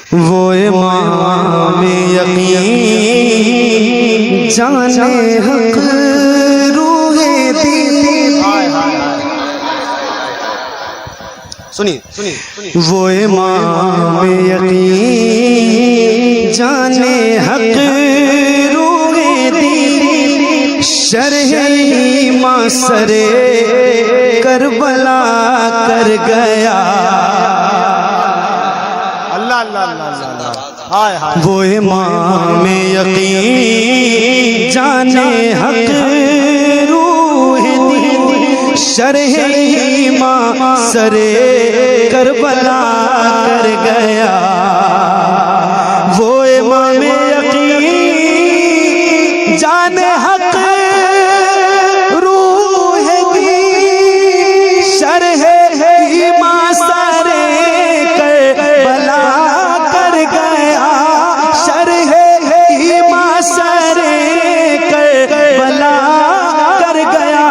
वो इमाम यकीन जाने हक रूहे दीन। सुनिए वो इमाम यकीन जाने हक रूहे दीन शरह मासरे करबला कर गया। वो इमाम यकीन जाने हक रूह दीन शरह मासरे करबला कर गया। वो इमाम यकीन जाने हक रूह दीन शरह मासरे करबला कर गया। शरह मासरे करबला कर गया।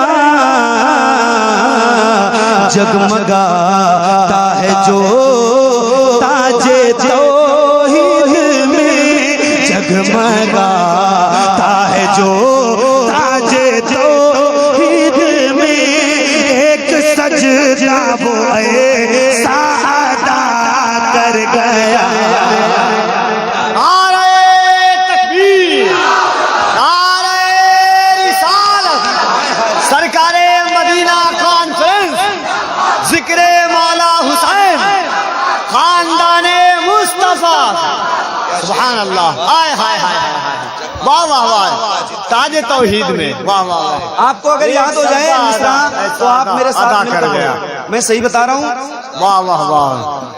जगमगाता है जो ताजे तौहीद में, जगमगाता है जो ताजे तौहीद में। एक सजदा वो ऐसा अदा कर गया। सरकारे मदीना कॉन्फ्रेंस जिक्रे मौला हुसैन खानदाने मुस्तफा। सुभान अल्लाह। हाय हाय हाय वाह वाह वाह। ताजे तौहीद में वाह वाह वाह। आपको अगर याद हो जाए मिसरा तो आप मेरे साथ कर गया। मैं सही बता रहा हूँ। वाह वाह वाह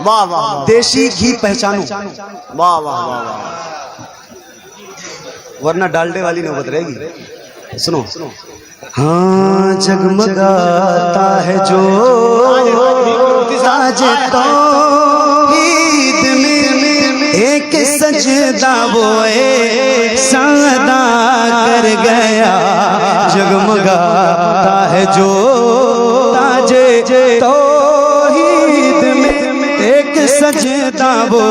वाह वाह। देशी घी पहचानो, वाह वाह वाह वाह। वरना डालडे वाली नौबत रहेगी। सुनो हाँ जगमगाता है जो ताजे तौहीद में, एक सजदा वो ऐसा अदा कर गया। जगमगाता है जो ताजे तौहीद में, एक सजदा वो